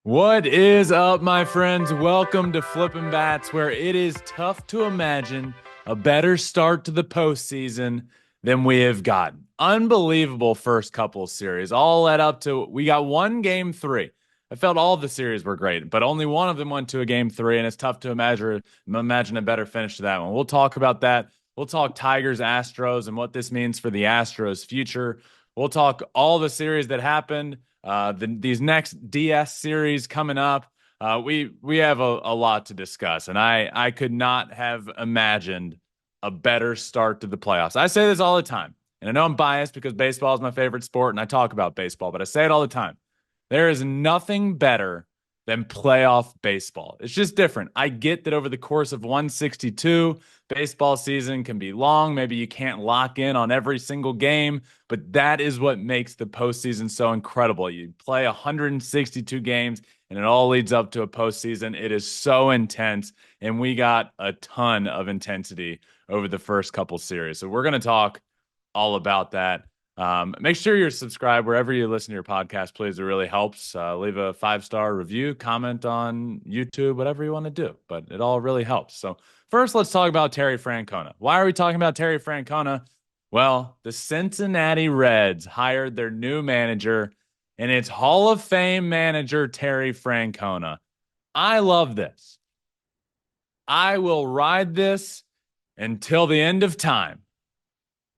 What is up, my friends? Welcome to Flippin' Bats, where it is tough to imagine a better start to the postseason than we have gotten. Unbelievable first couple of series, all led up to we got one game three. I felt all the series were great, but only one of them went to a game three, and it's tough to imagine a better finish to that one. We'll talk about that. We'll talk Tigers, Astros, and what this means for the Astros' future. We'll talk all the series that happened. These next DS series coming up, we have a lot to discuss, and I could not have imagined a better start to the playoffs. I say this all the time, and I know I'm biased because baseball is my favorite sport, and I talk about baseball, but I say it all the time. There is nothing better than playoff baseball. It's just different. I get that over the course of 162, baseball season can be long. Maybe you can't lock in on every single game, but that is what makes the postseason so incredible. You play 162 games, and it all leads up to a postseason. It is so intense, and we got a ton of intensity over the first couple series. So we're going to talk all about that. Make sure you're subscribed wherever you listen to your podcast, please. It really helps. Leave a 5-star review, comment on YouTube, whatever you want to do, but it all really helps. So first, let's talk about Terry Francona. Why are we talking about Terry Francona? Well, the Cincinnati Reds hired their new manager, and it's Hall of Fame manager Terry Francona. I love this. I will ride this until the end of time.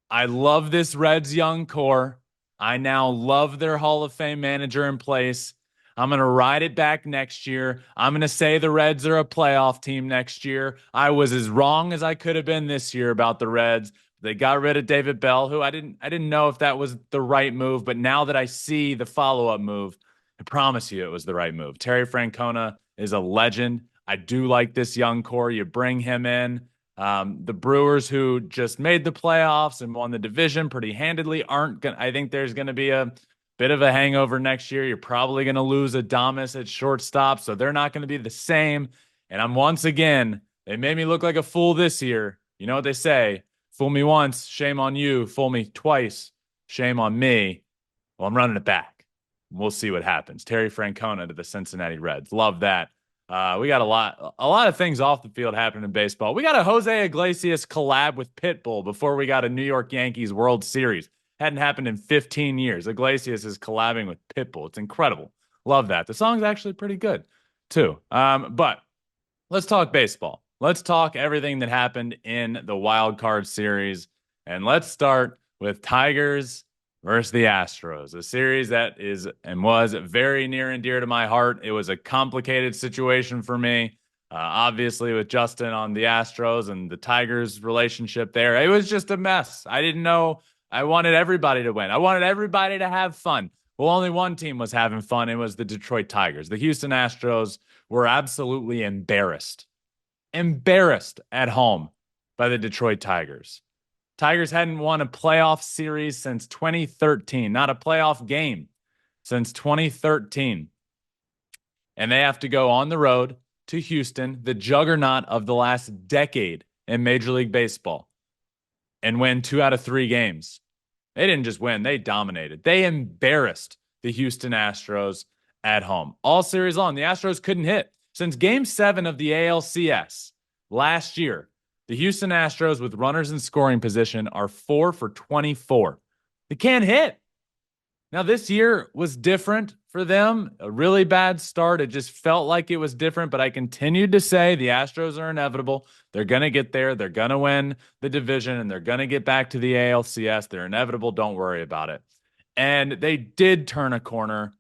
I love this Reds young core. I now love their Hall of Fame manager in place. I'm going to ride it back next year. I'm going to say the Reds are a playoff team next year. I was as wrong as I could have been this year about the Reds. They got rid of David Bell, who I didn't know if that was the right move, but now that I see the follow-up move, I promise you it was the right move. Terry Francona is a legend. I do like this young core. You bring him in. The Brewers, who just made the playoffs and won the division pretty handedly, aren't going to. I think there's going to be a bit of a hangover next year. You're probably going to lose Adames at shortstop, so they're not going to be the same. And I'm once again, they made me look like a fool this year. You know what they say? Fool me once, shame on you. Fool me twice, shame on me. Well, I'm running it back. We'll see what happens. Terry Francona to the Cincinnati Reds. Love that. We got a lot of things off the field happening in baseball. We got a Jose Iglesias collab with Pitbull before we got a New York Yankees World Series. Hadn't happened in 15 years. Iglesias is collabing with Pitbull. It's incredible. Love that. The song's actually pretty good, too. But let's talk baseball. Let's talk everything that happened in the wild card series. And let's start with Tigers versus the Astros, a series that is and was very near and dear to my heart. It was a complicated situation for me, obviously with Justin on the Astros and the Tigers relationship there. It was just a mess. I didn't know. I wanted everybody to win. I wanted everybody to have fun. Well, only one team was having fun. It was the Detroit Tigers. The Houston Astros were absolutely embarrassed at home by the Detroit Tigers. Tigers hadn't won a playoff series since 2013, not a playoff game since 2013. And they have to go on the road to Houston, the juggernaut of the last decade in Major League Baseball, and win 2 out of 3 games. They didn't just win, they dominated. They embarrassed the Houston Astros at home. All series long, the Astros couldn't hit. Since Game 7 of the ALCS last year, the Houston Astros with runners in scoring position are 4 for 24. They can't hit. Now, this year was different for them. A really bad start. It just felt like it was different, but I continued to say the Astros are inevitable. They're going to get there. They're going to win the division, and they're going to get back to the ALCS. They're inevitable. Don't worry about it. And they did turn a corner.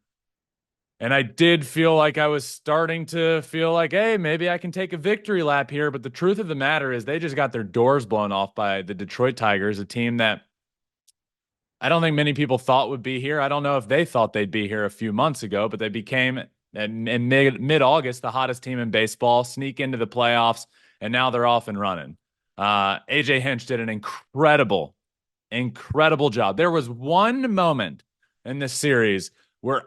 And I did feel like I was starting to feel like, hey, maybe I can take a victory lap here. But the truth of the matter is they just got their doors blown off by the Detroit Tigers, a team that I don't think many people thought would be here. I don't know if they thought they'd be here a few months ago, but they became in mid-August the hottest team in baseball, sneak into the playoffs, and now they're off and running. AJ Hinch did an incredible job. There was one moment in this series where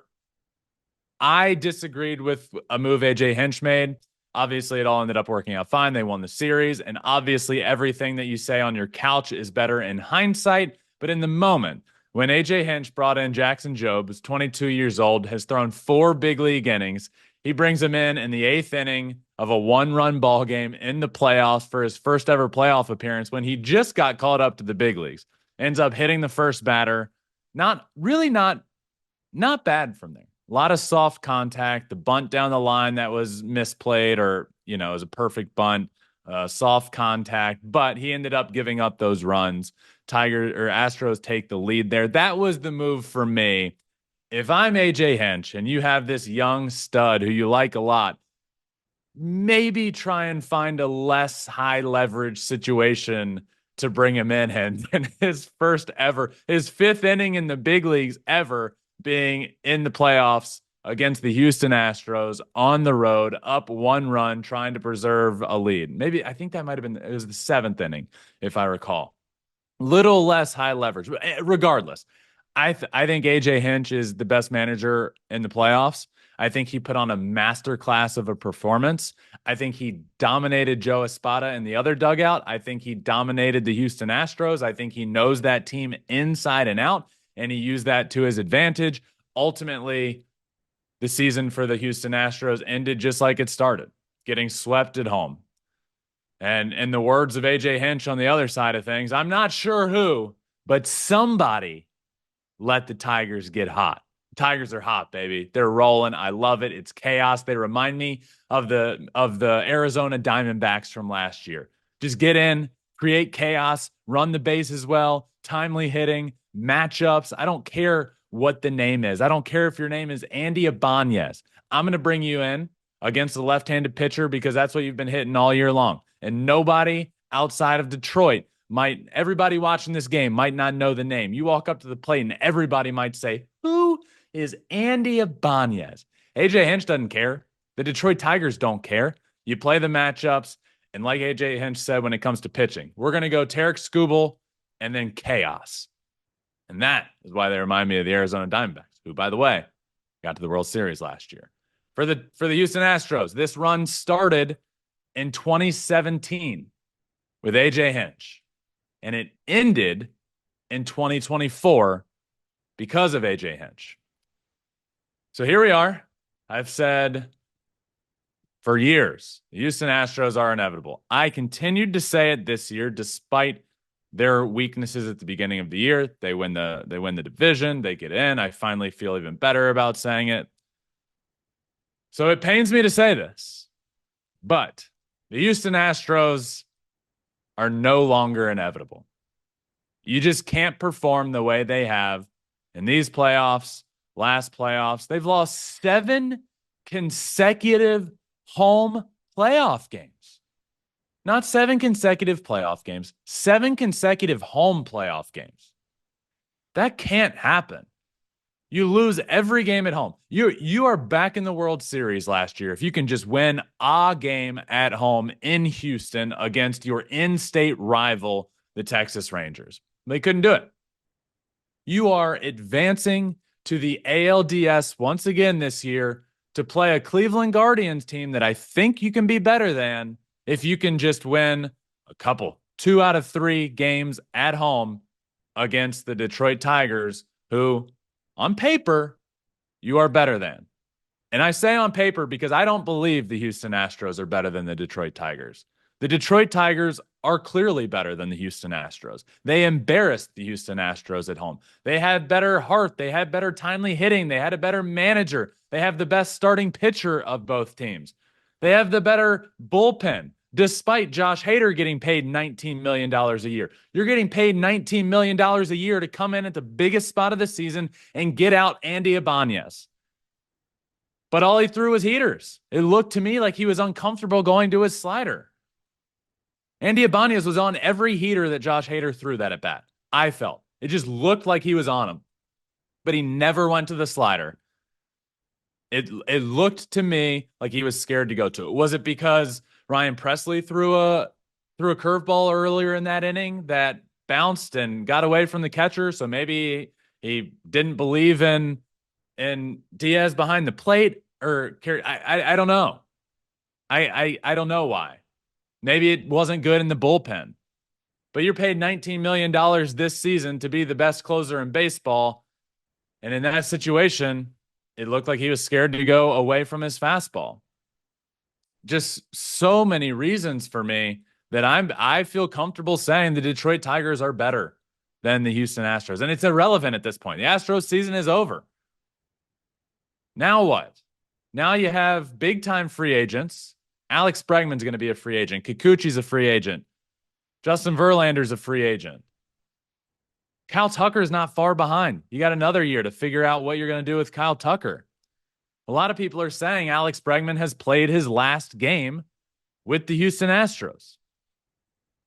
I disagreed with a move AJ Hinch made. Obviously, it all ended up working out fine. They won the series. And obviously, everything that you say on your couch is better in hindsight. But in the moment, when AJ Hinch brought in Jackson Jobe, who's 22 years old, has thrown 4 big league innings, He brings him in the 8th inning of a 1-run ball game in the playoffs for his first ever playoff appearance when he just got called up to the big leagues. Ends up hitting the first batter. Not bad from there. A lot of soft contact. The bunt down the line that was misplayed, or it was a perfect bunt. Soft contact, but he ended up giving up those runs. Astros take the lead there. That was the move for me. If I'm AJ Hinch and you have this young stud who you like a lot, maybe try and find a less high leverage situation to bring him in. And his 5th inning in the big leagues ever, being in the playoffs against the Houston Astros on the road, up 1 run, trying to preserve a lead. Maybe, I think that might have been, it was the 7th inning, if I recall. Little less high leverage. But regardless, I think AJ Hinch is the best manager in the playoffs. I think he put on a masterclass of a performance. I think he dominated Joe Espada in the other dugout. I think he dominated the Houston Astros. I think he knows that team inside and out, and he used that to his advantage. Ultimately, the season for the Houston Astros ended just like it started, getting swept at home. And in the words of AJ Hinch on the other side of things, I'm not sure who, but somebody let the Tigers get hot. Tigers are hot, baby. They're rolling. I love it. It's chaos. They remind me of the Arizona Diamondbacks from last year. Just get in, create chaos, run the bases well, timely hitting, matchups. I don't care what the name is. I don't care if your name is Andy Ibanez. I'm going to bring you in against the left-handed pitcher because that's what you've been hitting all year long. And nobody outside of Detroit everybody watching this game might not know the name. You walk up to the plate and everybody might say, who is Andy Ibanez? AJ Hinch doesn't care. The Detroit Tigers don't care. You play the matchups. And like AJ Hinch said, when it comes to pitching, we're going to go Tarek Skubal and then chaos. And that is why they remind me of the Arizona Diamondbacks, who, by the way, got to the World Series last year. For the Houston Astros, this run started in 2017 with AJ Hinch, and it ended in 2024 because of AJ Hinch. So here we are. I've said for years, the Houston Astros are inevitable. I continued to say it this year, despite their weaknesses at the beginning of the year. They win the division. They get in. I finally feel even better about saying it. So it pains me to say this, but the Houston Astros are no longer inevitable. You just can't perform the way they have in these playoffs, last playoffs. They've lost 7 consecutive home playoff games. Not 7 consecutive playoff games, 7 consecutive home playoff games. That can't happen. You lose every game at home. You are back in the World Series last year if you can just win a game at home in Houston against your in-state rival, the Texas Rangers. They couldn't do it. You are advancing to the ALDS once again this year to play a Cleveland Guardians team that I think you can be better than if you can just win 2 out of 3 games at home against the Detroit Tigers, who, on paper, you are better than. And I say on paper because I don't believe the Houston Astros are better than the Detroit Tigers. The Detroit Tigers are clearly better than the Houston Astros. They embarrassed the Houston Astros at home. They had better heart. They had better timely hitting. They had a better manager. They have the best starting pitcher of both teams. They have the better bullpen, despite Josh Hader getting paid $19 million a year. You're getting paid $19 million a year to come in at the biggest spot of the season and get out Andy Ibanez. But all he threw was heaters. It looked to me like he was uncomfortable going to his slider. Andy Ibanez was on every heater that Josh Hader threw that at bat. I felt. It just looked like he was on him. But he never went to the slider. It looked to me like he was scared to go to it. Was it because Ryan Presley threw a curveball earlier in that inning that bounced and got away from the catcher? So maybe he didn't believe in Diaz behind the plate, or I don't know. I don't know why. Maybe it wasn't good in the bullpen. But you're paid $19 million this season to be the best closer in baseball. And in that situation, it looked like he was scared to go away from his fastball. Just so many reasons for me that I feel comfortable saying the Detroit Tigers are better than the Houston Astros. And it's irrelevant at this point. The Astros season is over. Now what? Now you have big time free agents. Alex Bregman's going to be a free agent. Kikuchi's a free agent. Justin Verlander's a free agent. Kyle Tucker's not far behind. You got another year to figure out what you're going to do with Kyle Tucker. A lot of people are saying Alex Bregman has played his last game with the Houston Astros.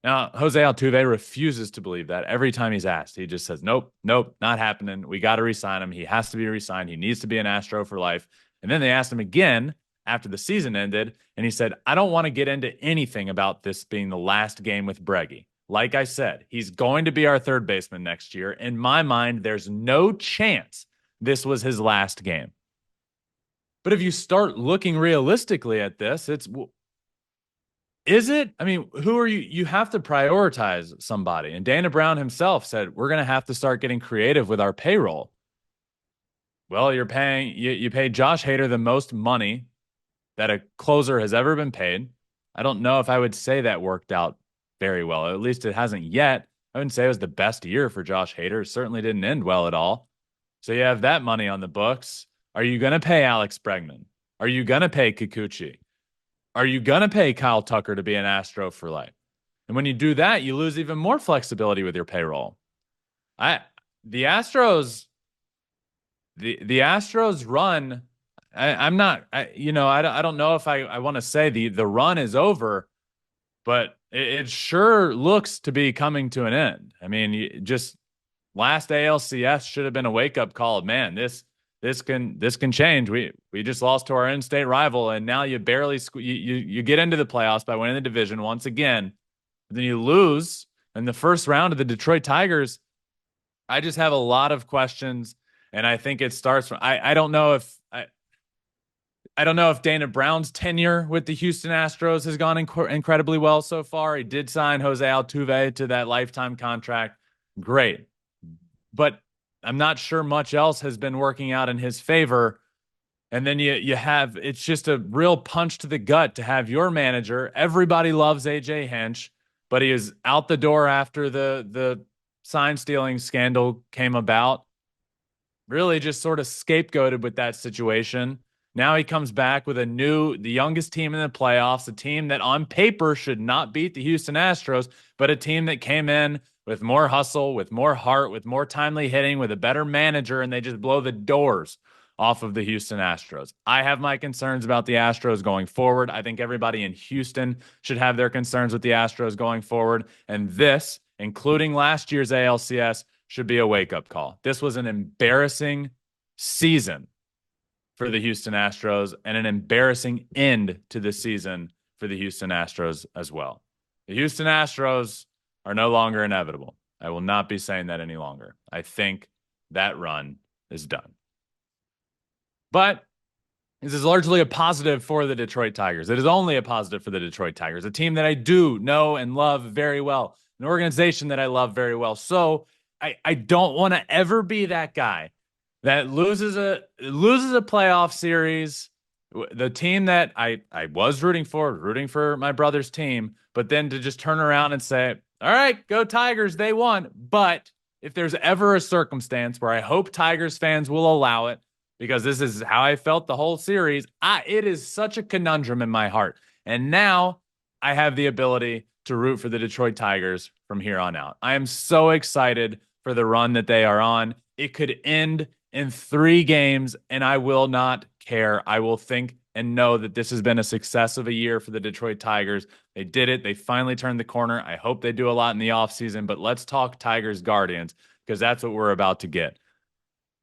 Now, Jose Altuve refuses to believe that every time he's asked. He just says, nope, not happening. We got to re-sign him. He has to be re-signed. He needs to be an Astro for life. And then they asked him again after the season ended, and he said, I don't want to get into anything about this being the last game with Breggy. Like I said, he's going to be our third baseman next year. In my mind, there's no chance this was his last game. But if you start looking realistically at this, is it? I mean, who are you? You have to prioritize somebody. And Dana Brown himself said, we're going to have to start getting creative with our payroll. Well, you pay Josh Hader the most money that a closer has ever been paid. I don't know if I would say that worked out very well. At least it hasn't yet. I wouldn't say it was the best year for Josh Hader. It certainly didn't end well at all. So you have that money on the books. Are you going to pay Alex Bregman? Are you going to pay Kikuchi? Are you going to pay Kyle Tucker to be an Astro for life? And when you do that, you lose even more flexibility with your payroll. The Astros run. I don't know if I want to say the run is over, but it sure looks to be coming to an end. I mean, just last ALCS should have been a wake up call. Man, this can change. We just lost to our in-state rival, and now you barely you get into the playoffs by winning the division once again. Then you lose in the first round of the Detroit Tigers. I just have a lot of questions, and I think it starts from I don't know if Dana Brown's tenure with the Houston Astros has gone incredibly well so far. He did sign Jose Altuve to that lifetime contract. Great. But I'm not sure much else has been working out in his favor. And then it's just a real punch to the gut to have your manager. Everybody loves AJ Hinch, but he is out the door after the sign stealing scandal came about. Really just sort of scapegoated with that situation. Now he comes back with the youngest team in the playoffs, a team that on paper should not beat the Houston Astros, but a team that came in with more hustle, with more heart, with more timely hitting, with a better manager, and they just blow the doors off of the Houston Astros. I have my concerns about the Astros going forward. I think everybody in Houston should have their concerns with the Astros going forward. And this, including last year's ALCS, should be a wake-up call. This was an embarrassing season for the Houston Astros and an embarrassing end to the season for the Houston Astros as well. The Houston Astros are no longer inevitable. I will not be saying that any longer. I think that run is done. But this is largely a positive for the Detroit Tigers. It is only a positive for the Detroit Tigers, a team that I do know and love very well, an organization that I love very well. So I don't want to ever be that guy that loses a playoff series, the team that I was rooting for my brother's team, but then to just turn around and say, all right, go Tigers, they won. But if there's ever a circumstance where I hope Tigers fans will allow it, because this is how I felt the whole series, it is such a conundrum in my heart. And now I have the ability to root for the Detroit Tigers from here on out. I am so excited for the run that they are on. It could end in 3 games, and I will not care. I will think and know that this has been a success of a year for the Detroit Tigers. They did it. They finally turned the corner. I hope they do a lot in the offseason, but let's talk Tigers Guardians, because that's what we're about to get.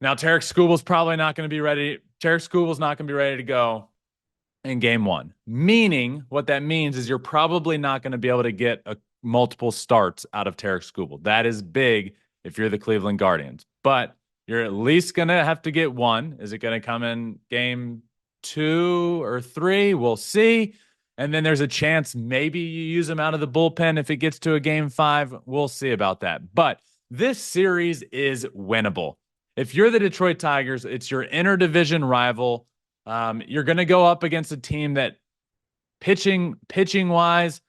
Now, Tarek Skubal's probably not going to be ready. Tarek Skubal's not going to be ready to go in game 1, meaning what that means is you're probably not going to be able to get multiple starts out of Tarek Skubal. That is big if you're the Cleveland Guardians, but you're at least going to have to get 1. Is it going to come in game 2 or 3? We'll see. And then there's a chance maybe you use him out of the bullpen if it gets to a game 5. We'll see about that. But this series is winnable. If you're the Detroit Tigers, it's your interdivision rival. You're going to go up against a team that pitching wise,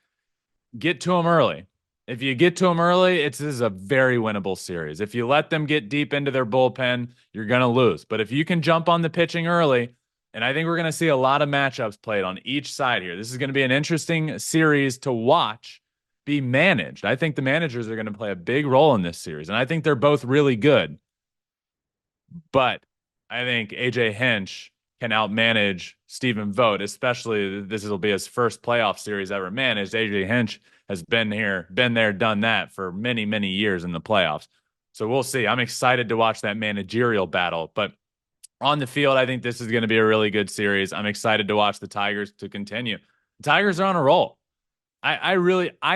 get to them early. If you get to them early, this is a very winnable series. If you let them get deep into their bullpen, you're going to lose. But if you can jump on the pitching early, and I think we're going to see a lot of matchups played on each side here. This is going to be an interesting series to watch be managed. I think the managers are going to play a big role in this series, and I think they're both really good. But I think AJ Hinch can outmanage Stephen Vogt, especially this will be his first playoff series ever managed. AJ Hinch has been there, done that for many, many years in the playoffs. So we'll see. I'm excited to watch that managerial battle. But on the field, I think this is going to be a really good series. I'm excited to watch the Tigers to continue. The Tigers are on a roll. I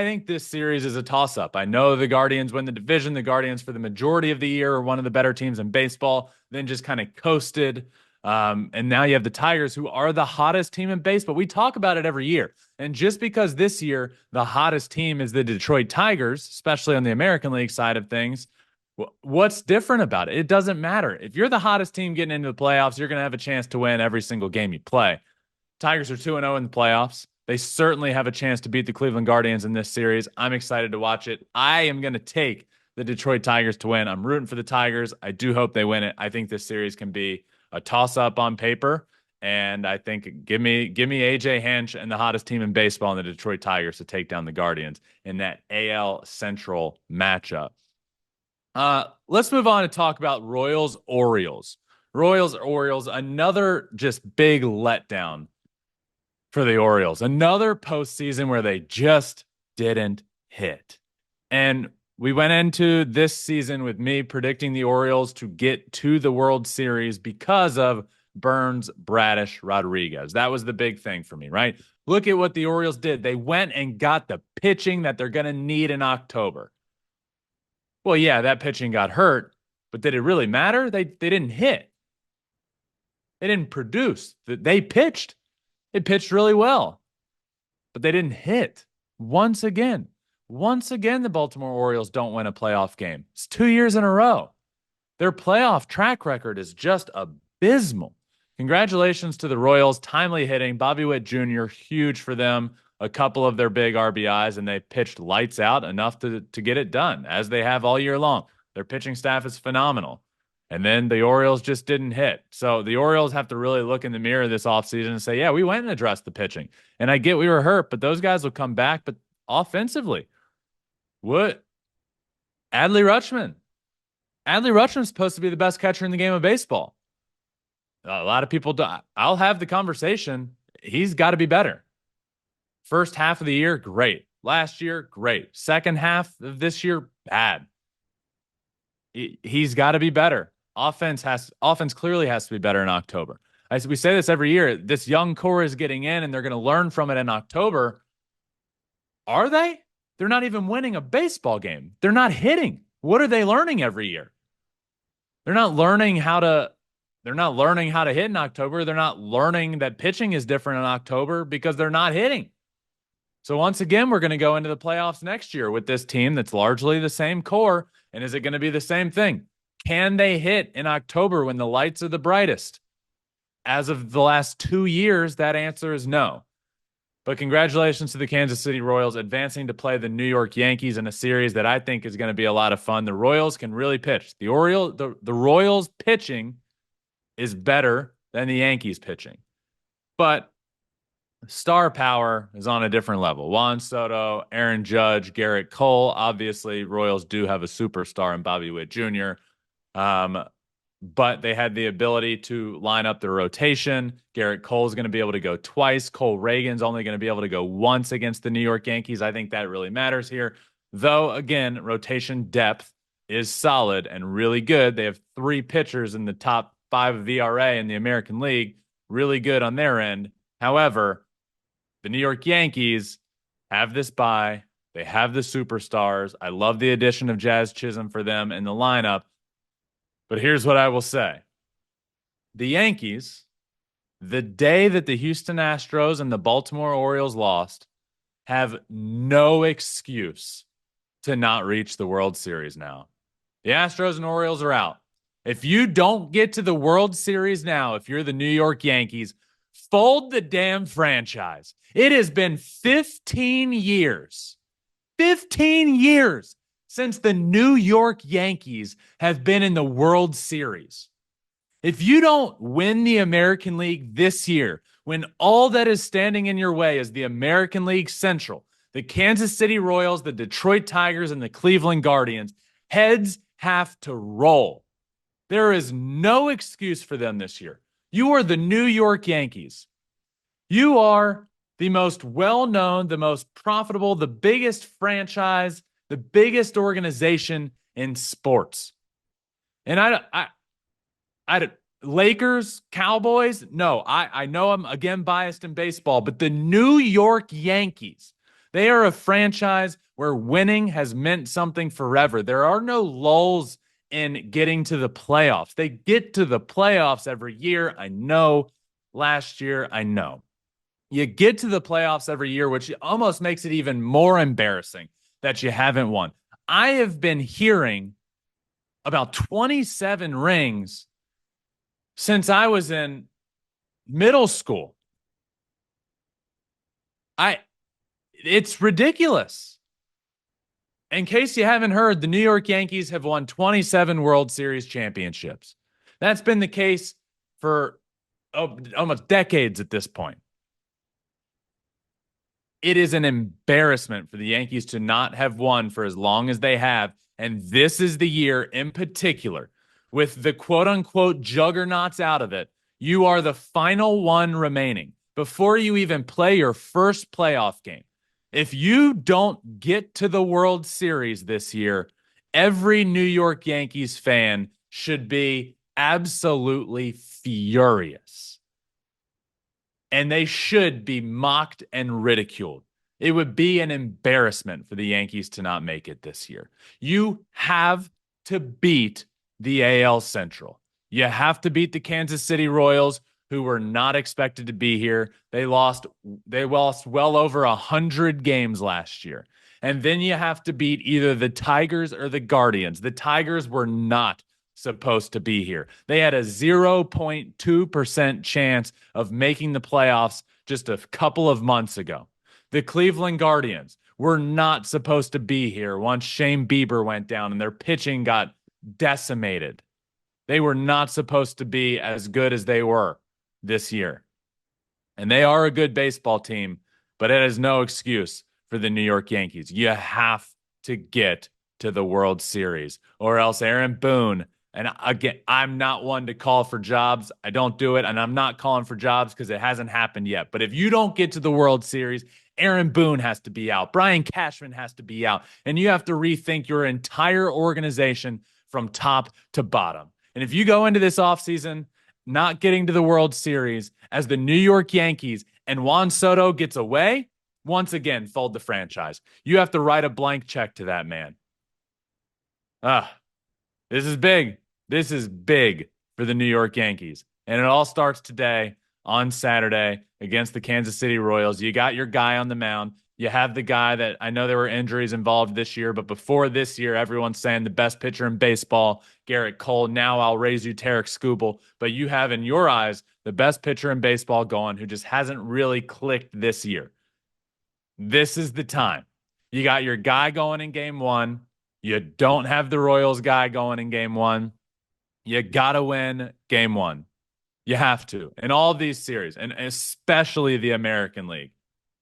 think this series is a toss-up. I know the Guardians win the division. The Guardians, for the majority of the year, are one of the better teams in baseball, then just kind of coasted. And now you have the Tigers, who are the hottest team in baseball. We talk about it every year. And just because this year the hottest team is the Detroit Tigers, especially on the American League side of things, what's different about it? It doesn't matter. If you're the hottest team getting into the playoffs, you're going to have a chance to win every single game you play. Tigers are 2-0 in the playoffs. They certainly have a chance to beat the Cleveland Guardians in this series. I'm excited to watch it. I am going to take the Detroit Tigers to win. I'm rooting for the Tigers. I do hope they win it. I think this series can be a toss-up on paper, and I think give me AJ Hinch and the hottest team in baseball, and the Detroit Tigers, to take down the Guardians in that AL Central matchup. Let's move on and talk about Royals-Orioles. Royals-Orioles, another just big letdown for the Orioles. Another postseason where they just didn't hit. And we went into this season with me predicting the Orioles to get to the World Series because of Burns, Bradish, Rodriguez. That was the big thing for me, right? Look at what the Orioles did. They went and got the pitching that they're going to need in October. Well, yeah, that pitching got hurt, but did it really matter? They didn't hit. They didn't produce. They pitched. They pitched really well, but they didn't hit. Once again, the Baltimore Orioles don't win a playoff game. It's 2 years in a row. Their playoff track record is just abysmal. Congratulations to the Royals. Timely hitting. Bobby Witt Jr., huge for them. A couple of their big RBIs, and they pitched lights out enough to get it done, as they have all year long. Their pitching staff is phenomenal. And then the Orioles just didn't hit. So the Orioles have to really look in the mirror this offseason and say, yeah, we went and addressed the pitching. And I get we were hurt, but those guys will come back. But offensively, what? Adley Rutschman. Adley Rutschman's supposed to be the best catcher in the game of baseball. A lot of people don't. I'll have the conversation. He's got to be better. First half of the year, great. Last year, great. Second half of this year, bad. He's got to be better. Offense clearly has to be better in October. We say this every year. This young core is getting in, and they're going to learn from it in October. Are they? They're not even winning a baseball game. They're not hitting. What are they learning every year? They're not learning how to hit in October. They're not learning that pitching is different in October because they're not hitting. So once again, we're going to go into the playoffs next year with this team that's largely the same core. And is it going to be the same thing? Can they hit in October when the lights are the brightest? As of the last 2 years, that answer is no. But congratulations to the Kansas City Royals advancing to play the New York Yankees in a series that I think is going to be a lot of fun. The Royals can really pitch. The Royals pitching is better than the Yankees pitching. But star power is on a different level. Juan Soto, Aaron Judge, Garrett Cole. Obviously, Royals do have a superstar in Bobby Witt Jr., but they had the ability to line up the rotation. Garrett Cole's going to be able to go twice. Cole Reagan's only going to be able to go once against the New York Yankees. I think that really matters here. Though, again, rotation depth is solid and really good. They have 3 pitchers in the top 5 of ERA in the American League. Really good on their end. However, the New York Yankees have this bye. They have the superstars. I love the addition of Jazz Chisholm for them in the lineup. But here's what I will say. The Yankees, the day that the Houston Astros and the Baltimore Orioles lost, have no excuse to not reach the World Series now. The Astros and Orioles are out. If you don't get to the World Series now, if you're the New York Yankees, fold the damn franchise. It has been 15 years 15 years since the New York Yankees have been in the World Series. If you don't win the American League this year, when all that is standing in your way is the American League Central, the Kansas City Royals, the Detroit Tigers, and the Cleveland Guardians, heads have to roll. There is no excuse for them this year. You are the New York Yankees. You are the most well-known, the most profitable, the biggest franchise, the biggest organization in sports. And I Lakers, Cowboys, no, I know I'm again biased in baseball, but the New York Yankees, they are a franchise where winning has meant something forever. There are no lulls in getting to the playoffs. They get to the playoffs every year. I know. Last year, I know. You get to the playoffs every year, which almost makes it even more embarrassing that you haven't won. I have been hearing about 27 rings since I was in middle school. It's ridiculous. In case you haven't heard, the New York Yankees have won 27 World Series championships. That's been the case for almost decades at this point. It is an embarrassment for the Yankees to not have won for as long as they have. And this is the year in particular, with the quote unquote juggernauts out of it, you are the final one remaining before you even play your first playoff game. If you don't get to the World Series this year, every New York Yankees fan should be absolutely furious. And they should be mocked and ridiculed. It would be an embarrassment for the Yankees to not make it this year. You have to beat the AL Central. You have to beat the Kansas City Royals, who were not expected to be here. They lost well over 100 games last year. And then you have to beat either the Tigers or the Guardians. The Tigers were not supposed to be here. They had a 0.2% chance of making the playoffs just a couple of months ago. The Cleveland Guardians were not supposed to be here once Shane Bieber went down and their pitching got decimated. They were not supposed to be as good as they were this year. And they are a good baseball team, but it is no excuse for the New York Yankees. You have to get to the World Series, or else Aaron Boone. And again, I'm not one to call for jobs. I don't do it. And I'm not calling for jobs because it hasn't happened yet. But if you don't get to the World Series, Aaron Boone has to be out. Brian Cashman has to be out. And you have to rethink your entire organization from top to bottom. And if you go into this offseason not getting to the World Series as the New York Yankees and Juan Soto gets away, once again, fold the franchise. You have to write a blank check to that man. This is big. This is big for the New York Yankees. And it all starts today on Saturday against the Kansas City Royals. You got your guy on the mound. You have the guy that I know there were injuries involved this year, but before this year, everyone's saying the best pitcher in baseball, Garrett Cole. Now I'll raise you Tarek Skubal. But you have in your eyes the best pitcher in baseball going who just hasn't really clicked this year. This is the time. You got your guy going in game one. You don't have the Royals guy going in game one. You got to win game one. You have to in all these series, and especially the American League,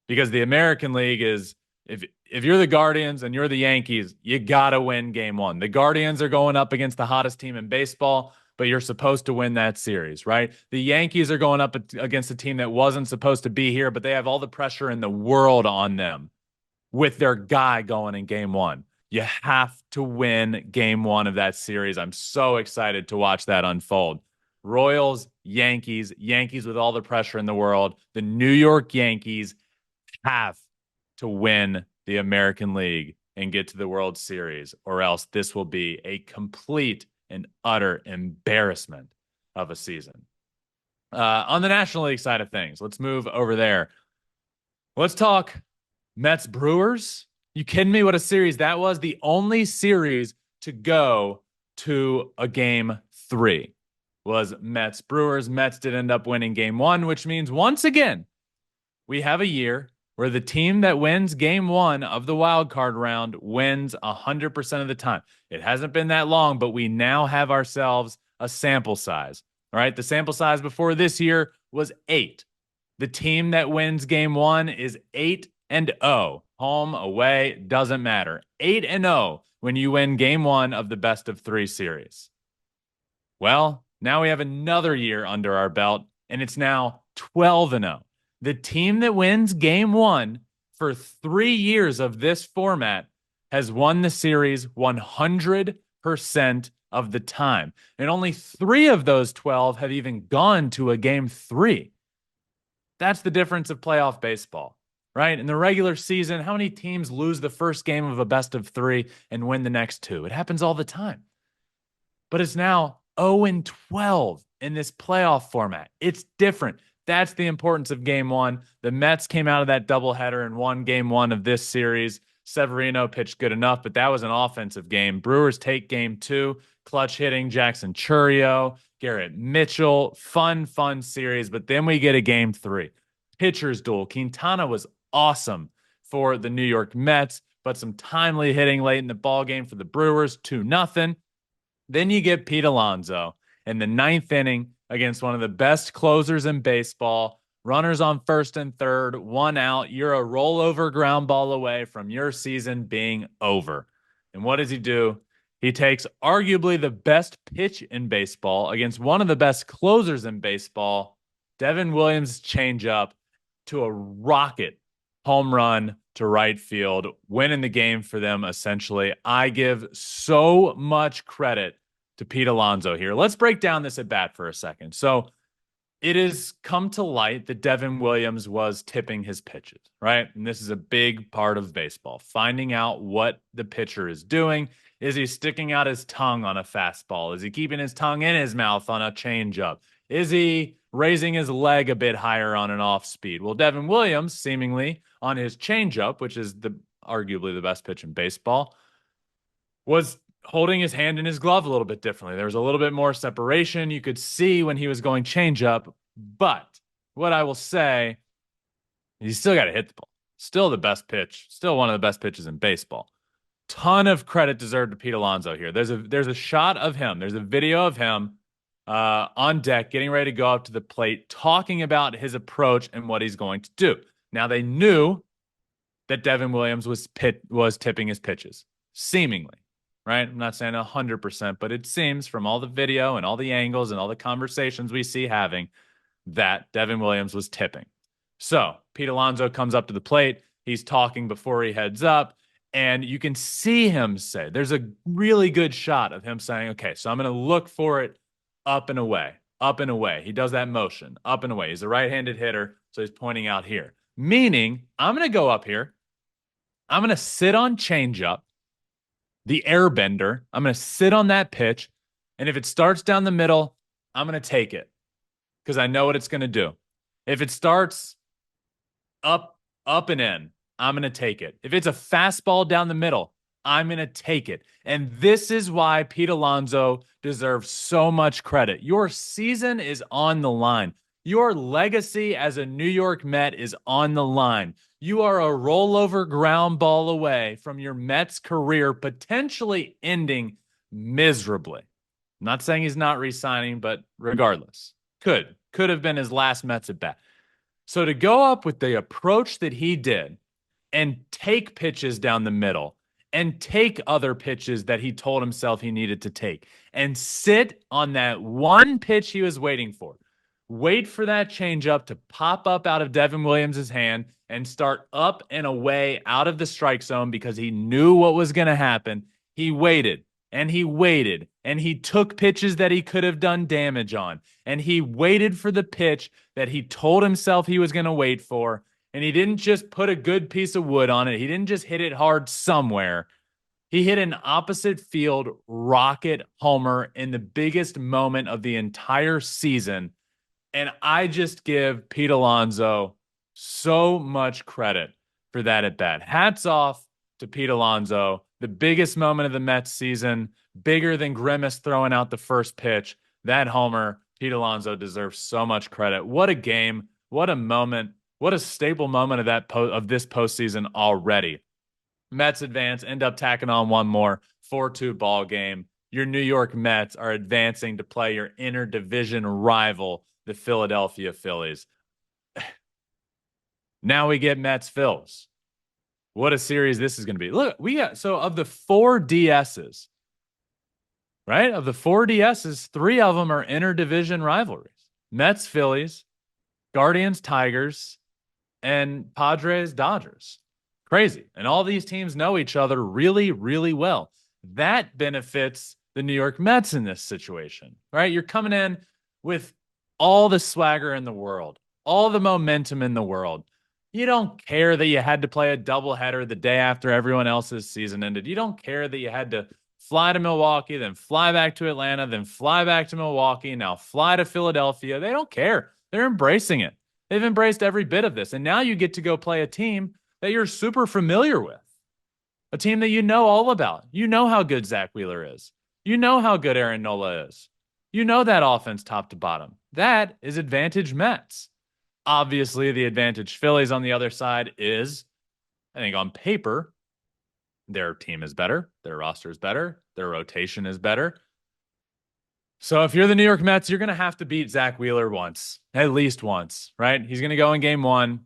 because the American League is, if you're the Guardians and you're the Yankees, you got to win game one. The Guardians are going up against the hottest team in baseball, but you're supposed to win that series, right? The Yankees are going up against a team that wasn't supposed to be here, but they have all the pressure in the world on them with their guy going in game one. You have to win game one of that series. I'm so excited to watch that unfold. Royals, Yankees with all the pressure in the world. The New York Yankees have to win the American League and get to the World Series, or else this will be a complete and utter embarrassment of a season. On the National League side of things, let's move over there. Let's talk Mets Brewers. You kidding me? What a series that was. The only series to go to a game 3 was Mets Brewers. Mets did end up winning game 1, which means once again, we have a year where the team that wins game 1 of the wild card round wins 100% of the time. It hasn't been that long, but we now have ourselves a sample size. All right. The sample size before this year was 8. The team that wins game 1 is 8-0. Home, away, doesn't matter. 8-0 when you win game 1 of the best of 3 series. Well, now we have another year under our belt, and it's now 12-0. The team that wins game 1 for 3 years of this format has won the series 100% of the time. And only 3 of those 12 have even gone to a game 3. That's the difference of playoff baseball, right? In the regular season, how many teams lose the first game of a best of 3 and win the next 2? It happens all the time. But it's now 0-12 in this playoff format. It's different. That's the importance of game 1. The Mets came out of that doubleheader and won game 1 of this series. Severino pitched good enough, but that was an offensive game. Brewers take game 2. Clutch hitting, Jackson Chourio, Garrett Mitchell. Fun series. But then we get a game 3. Pitchers duel. Quintana was awesome for the New York Mets, but some timely hitting late in the ball game for the Brewers, 2-0. Then you get Pete Alonso in the 9th inning against one of the best closers in baseball. Runners on first and third, 1 out. You're a rollover ground ball away from your season being over. And what does he do? He takes arguably the best pitch in baseball against one of the best closers in baseball, Devin Williams' changeup, to a rocket home run to right field, winning the game for them, essentially. I give so much credit to Pete Alonso here. Let's break down this at bat for a second. So it has come to light that Devin Williams was tipping his pitches, right? And this is a big part of baseball, finding out what the pitcher is doing. Is he sticking out his tongue on a fastball? Is he keeping his tongue in his mouth on a changeup? Is he raising his leg a bit higher on an off speed? Well, Devin Williams, seemingly on his changeup, which is arguably the best pitch in baseball, was holding his hand in his glove a little bit differently. There was a little bit more separation. You could see when he was going changeup. But what I will say, you still got to hit the ball. Still the best pitch. Still one of the best pitches in baseball. Ton of credit deserved to Pete Alonso here. There's a shot of him. There's a video of him on deck, getting ready to go up to the plate, talking about his approach and what he's going to do. Now, they knew that Devin Williams was tipping his pitches, seemingly, right? I'm not saying 100%, but it seems from all the video and all the angles and all the conversations we see having that Devin Williams was tipping. So Pete Alonso comes up to the plate. He's talking before he heads up. And you can see him say, there's a really good shot of him saying, okay, so I'm going to look for it up and away, up and away. He does that motion, up and away. He's a right-handed hitter, so he's pointing out here. Meaning, I'm going to go up here. I'm going to sit on changeup, the airbender. I'm going to sit on that pitch. And if it starts down the middle, I'm going to take it because I know what it's going to do. If it starts up and in, I'm going to take it. If it's a fastball down the middle, I'm going to take it. And this is why Pete Alonso deserves so much credit. Your season is on the line. Your legacy as a New York Met is on the line. You are a rollover ground ball away from your Mets career potentially ending miserably. I'm not saying he's not re-signing, but regardless, could have been his last Mets at bat. So to go up with the approach that he did and take pitches down the middle and take other pitches that he told himself he needed to take and sit on that one pitch he was waiting for. Wait for that changeup to pop up out of Devin Williams' hand and start up and away out of the strike zone because he knew what was going to happen. He waited and he waited and he took pitches that he could have done damage on. And he waited for the pitch that he told himself he was going to wait for. And he didn't just put a good piece of wood on it. He didn't just hit it hard somewhere. He hit an opposite field rocket homer in the biggest moment of the entire season. And I just give Pete Alonso so much credit for that at bat. Hats off to Pete Alonso, the biggest moment of the Mets season, bigger than Grimace throwing out the first pitch. That homer, Pete Alonso deserves so much credit. What a game. What a moment. What a staple moment of this postseason already. Mets advance, end up tacking on one more 4-2 ball game. Your New York Mets are advancing to play your interdivision rival, the Philadelphia Phillies. Now we get Mets Phils. What a series this is going to be. Look, of the 4 DSs, right? Of the 4 DSs, 3 of them are interdivision rivalries. Mets Phillies, Guardians Tigers, and Padres Dodgers. Crazy. And all these teams know each other really, really well. That benefits the New York Mets in this situation, right? You're coming in with all the swagger in the world, all the momentum in the world. You don't care that you had to play a doubleheader the day after everyone else's season ended. You don't care that you had to fly to Milwaukee, then fly back to Atlanta, then fly back to Milwaukee, now fly to Philadelphia. They don't care. They're embracing it. They've embraced every bit of this. And now you get to go play a team that you're super familiar with, a team that you know all about. You know how good Zach Wheeler is. You know how good Aaron Nola is. You know that offense top to bottom. That is advantage Mets. Obviously, the advantage Phillies on the other side is, I think on paper, their team is better, their roster is better, their rotation is better. So if you're the New York Mets, you're going to have to beat Zach Wheeler once, at least once, right? He's going to go in game 1.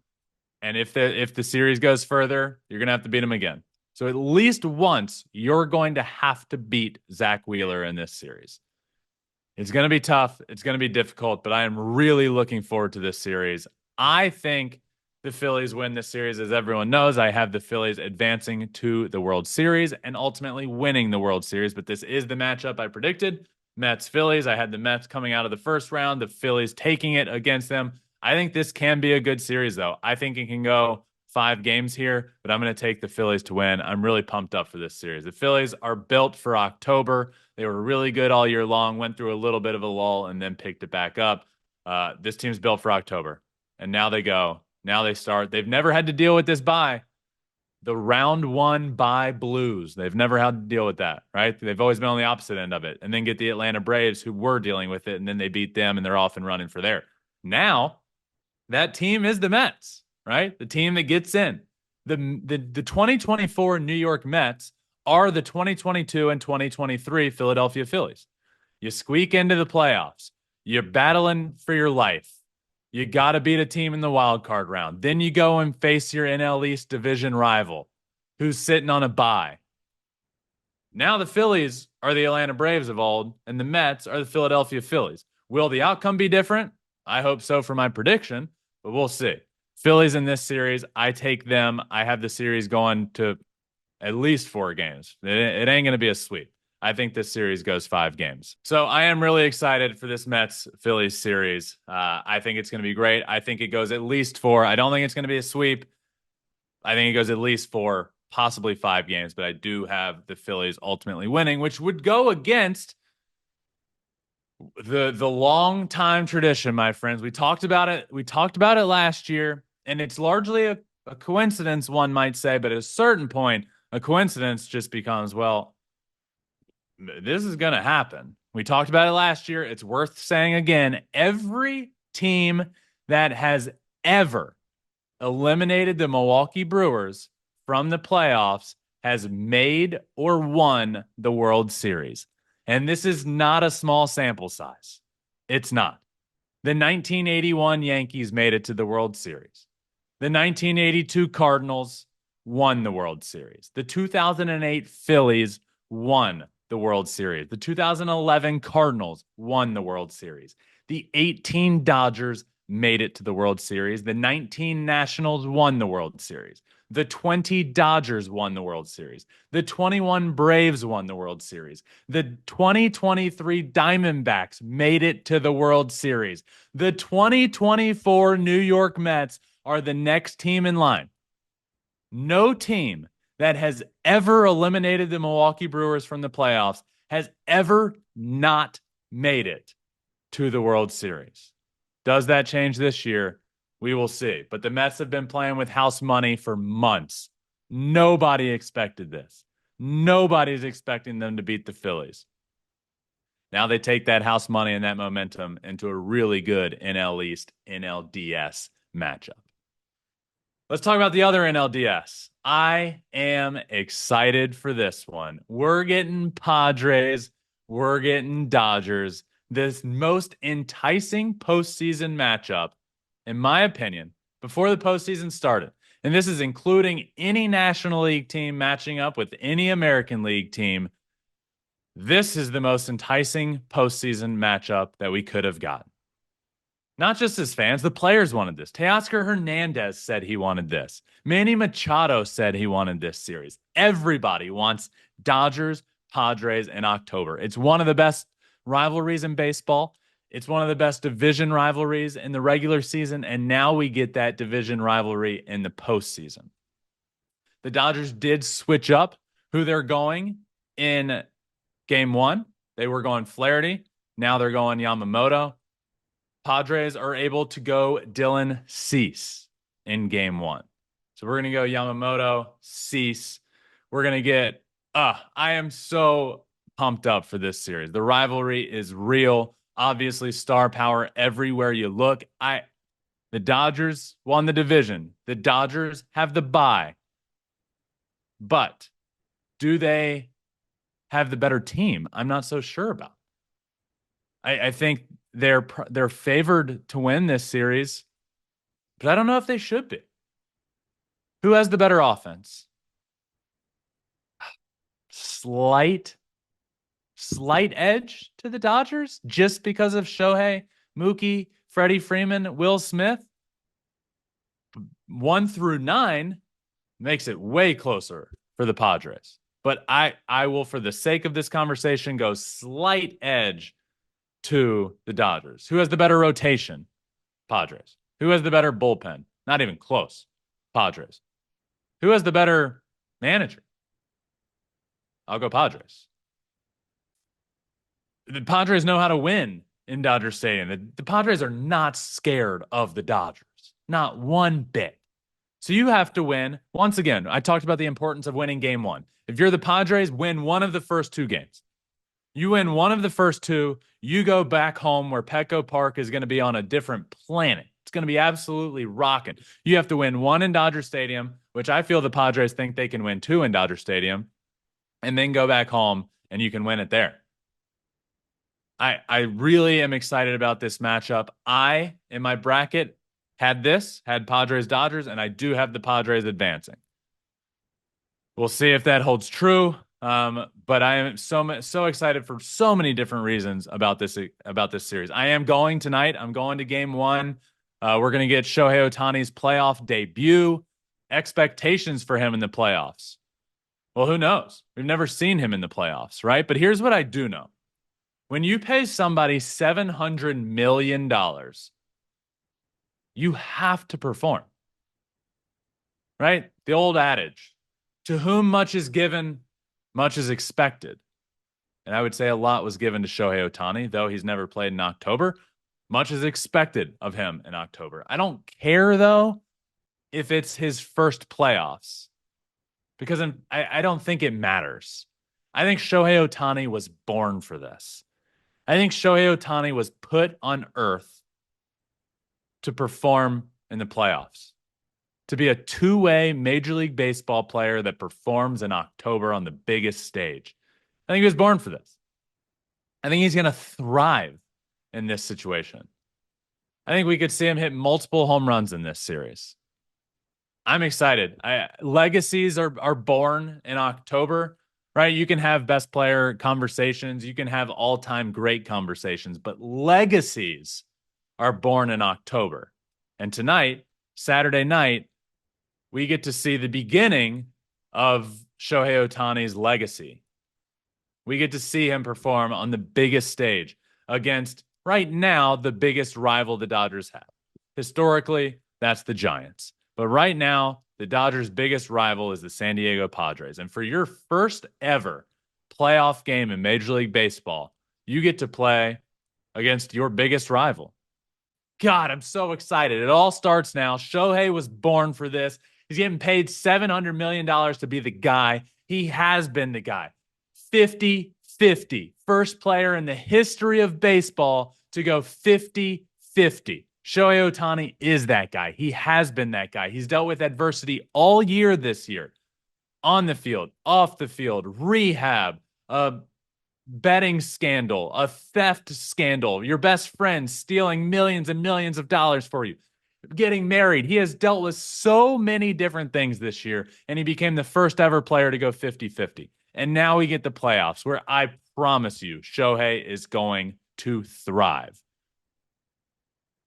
And if the series goes further, you're going to have to beat him again. So at least once, you're going to have to beat Zach Wheeler in this series. It's going to be tough. It's going to be difficult, but I am really looking forward to this series. I think the Phillies win this series. As everyone knows, I have the Phillies advancing to the World Series and ultimately winning the World Series, but this is the matchup I predicted. Mets-Phillies. I had the Mets coming out of the first round, the Phillies taking it against them. I think this can be a good series, though. I think it can go 5 games here, but I'm going to take the Phillies to win. I'm really pumped up for this series. The Phillies are built for October. They were really good all year long, went through a little bit of a lull, and then picked it back up. This team's built for October, and now they go. Now they start. They've never had to deal with this bye. The round 1 bye blues. They've never had to deal with that, right? They've always been on the opposite end of it, and then get the Atlanta Braves, who were dealing with it, and then they beat them, and they're off and running for there. Now, that team is the Mets, right? The team that gets in. The 2024 New York Mets are the 2022 and 2023 Philadelphia Phillies. You squeak into the playoffs. You're battling for your life. You got to beat a team in the wild card round. Then you go and face your NL East division rival, who's sitting on a bye. Now the Phillies are the Atlanta Braves of old, and the Mets are the Philadelphia Phillies. Will the outcome be different? I hope so for my prediction, but we'll see. Phillies in this series, I take them. I have the series going to at least 4 games. It ain't going to be a sweep. I think this series goes 5 games. So I am really excited for this Mets-Phillies series. I think it's going to be great. I think it goes at least 4. I don't think it's going to be a sweep. I think it goes at least 4, possibly 5 games, but I do have the Phillies ultimately winning, which would go against the long time tradition, my friends. We talked about it. We talked about it last year, and it's largely a coincidence, one might say, but at a certain point, a coincidence just becomes, well, this is going to happen. We talked about it last year. It's worth saying again. Every team that has ever eliminated the Milwaukee Brewers from the playoffs has made or won the World Series. And this is not a small sample size. It's not. The 1981 Yankees made it to the World Series. The 1982 Cardinals won the World Series. The 2008 Phillies won the World Series. The 2011 Cardinals won the World Series. The 18 Dodgers made it to the World Series. The 19 Nationals won the World Series. The 20 Dodgers won the World Series. The 21 Braves won the World Series. The 2023 Diamondbacks made it to the World Series. The 2024 New York Mets are the next team in line. No team that has ever eliminated the Milwaukee Brewers from the playoffs has ever not made it to the World Series. Does that change this year? We will see. But the Mets have been playing with house money for months. Nobody expected this. Nobody's expecting them to beat the Phillies. Now they take that house money and that momentum into a really good NL East NLDS matchup. Let's talk about the other NLDS. I am excited for this one. We're getting Padres. We're getting Dodgers. This most enticing postseason matchup, in my opinion, before the postseason started. And this is including any National League team matching up with any American League team. This is the most enticing postseason matchup that we could have gotten. Not just as fans, the players wanted this. Teoscar Hernandez said he wanted this. Manny Machado said he wanted this series. Everybody wants Dodgers, Padres in October. It's one of the best rivalries in baseball. It's one of the best division rivalries in the regular season, and now we get that division rivalry in the postseason. The Dodgers did switch up who they're going in game one. They were going Flaherty. Now they're going Yamamoto. Padres are able to go Dylan Cease in game one. So we're going to go Yamamoto, Cease. We're going to get, I am so pumped up for this series. The rivalry is real. Obviously, star power everywhere you look. The Dodgers won the division. The Dodgers have the bye. But do they have the better team? I'm not so sure about. I think they're favored to win this series, but I don't know if they should be. Who has the better offense? Slight edge to the Dodgers just because of Shohei, Mookie, Freddie Freeman, Will Smith. 1 through 9 makes it way closer for the Padres. But I will, for the sake of this conversation, go slight edge to the Dodgers. Who has the better rotation? Padres. Who has the better bullpen? Not even close. Padres. Who has the better manager? I'll go Padres. The Padres know how to win in Dodger Stadium. The Padres are not scared of the Dodgers. Not one bit. So you have to win. Once again, I talked about the importance of winning game one. If you're the Padres, win one of the first 2 games. You win one of the first 2, you go back home where Petco Park is going to be on a different planet. It's going to be absolutely rocking. You have to win 1 in Dodger Stadium, which I feel the Padres think they can win 2 in Dodger Stadium, and then go back home and you can win it there. I really am excited about this matchup. I, in my bracket, had Padres Dodgers, and I do have the Padres advancing. We'll see if that holds true. But I am so excited for so many different reasons about this series. I am going tonight. I'm going to game 1. We're going to get Shohei Ohtani's playoff debut. Expectations for him in the playoffs. Well, who knows? We've never seen him in the playoffs, right? But here's what I do know. When you pay somebody $700 million, you have to perform, right? The old adage, to whom much is given, much is expected. And I would say a lot was given to Shohei Ohtani, though he's never played in October. Much is expected of him in October. I don't care, though, if it's his first playoffs, because I don't think it matters. I think Shohei Ohtani was born for this. I think Shohei Ohtani was put on earth to perform in the playoffs, to be a two-way Major League Baseball player that performs in October on the biggest stage. I think he was born for this. I think he's going to thrive in this situation. I think we could see him hit multiple home runs in this series. I'm excited. Legacies are born in October, right? You can have best player conversations. You can have all-time great conversations, but legacies are born in October. And tonight, Saturday night, we get to see the beginning of Shohei Ohtani's legacy. We get to see him perform on the biggest stage against, right now, the biggest rival the Dodgers have. Historically, that's the Giants. But right now, the Dodgers' biggest rival is the San Diego Padres. And for your first ever playoff game in Major League Baseball, you get to play against your biggest rival. God, I'm so excited. It all starts now. Shohei was born for this. He's getting paid $700 million to be the guy. He has been the guy. 50-50. First player in the history of baseball to go 50-50. Shohei Ohtani is that guy. He has been that guy. He's dealt with adversity all year this year. On the field, off the field, rehab, a betting scandal, a theft scandal, your best friend stealing millions and millions of dollars for you, getting married. He has dealt with so many different things this year, and he became the first ever player to go 50-50. And now we get the playoffs, where I promise you, Shohei is going to thrive.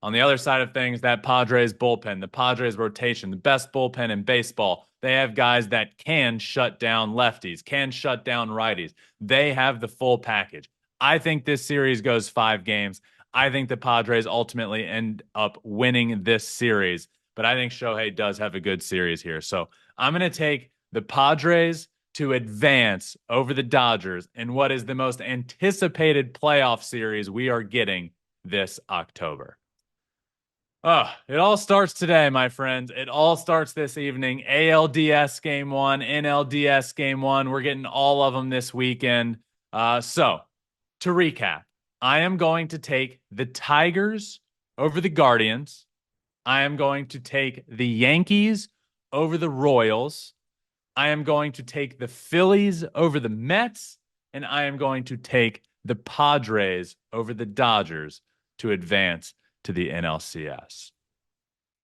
On the other side of things, that Padres bullpen, the Padres rotation, the best bullpen in baseball. They have guys that can shut down lefties, can shut down righties. They have the full package. I think this series goes 5 games. I think the Padres ultimately end up winning this series, but I think Shohei does have a good series here. So I'm going to take the Padres to advance over the Dodgers in what is the most anticipated playoff series we are getting this October. Oh, it all starts today, my friends. It all starts this evening. ALDS Game 1, NLDS Game 1. We're getting all of them this weekend. So, to recap, I am going to take the Tigers over the Guardians. I am going to take the Yankees over the Royals. I am going to take the Phillies over the Mets. And I am going to take the Padres over the Dodgers to advance to the NLCS.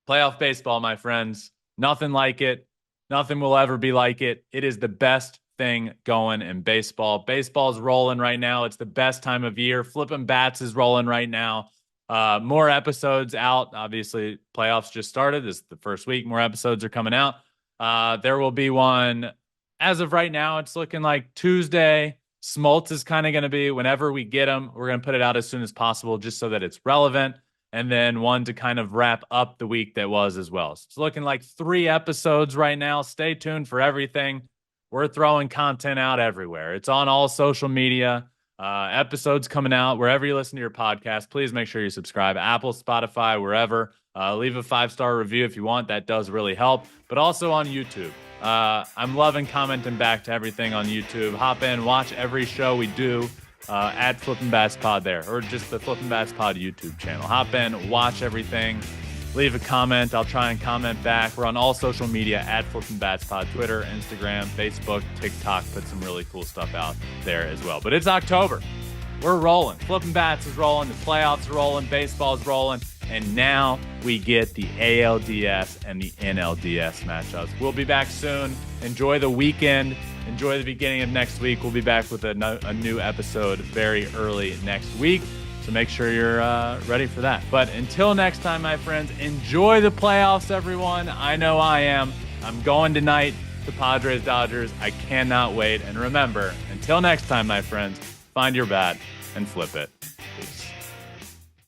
Playoff baseball, my friends. Nothing like it. Nothing will ever be like it. It is the best thing going in baseball. Baseball's rolling right now. It's the best time of year. Flippin' Bats is rolling right now. More episodes out. Obviously, playoffs just started. This is the first week. More episodes are coming out. There will be one. As of right now, it's looking like Tuesday. Smoltz is kind of going to be whenever we get them. We're going to put it out as soon as possible just so that it's relevant. And then one to kind of wrap up the week that was as well. So it's looking like 3 episodes right now. Stay tuned for everything. We're throwing content out everywhere. It's on all social media. Episodes coming out wherever you listen to your podcast. Please make sure you subscribe. Apple, Spotify, wherever. Leave a 5-star review if you want. That does really help. But also on YouTube. I'm loving commenting back to everything on YouTube. Hop in, watch every show we do. At Flippin' Bats Pod there, or just the Flippin' Bats Pod YouTube channel. Hop in, watch everything, leave a comment. I'll try and comment back. We're on all social media at Flippin' Bats Pod, Twitter, Instagram, Facebook, TikTok. Put some really cool stuff out there as well. But it's October. We're rolling. Flippin' Bats is rolling. The playoffs are rolling. Baseball's rolling. And now we get the ALDS and the NLDS matchups. We'll be back soon. Enjoy the weekend. Enjoy the beginning of next week. We'll be back with a new episode very early next week. So make sure you're ready for that. But until next time, my friends, enjoy the playoffs, everyone. I know I am. I'm going tonight to Padres Dodgers. I cannot wait. And remember, until next time, my friends, find your bat and flip it.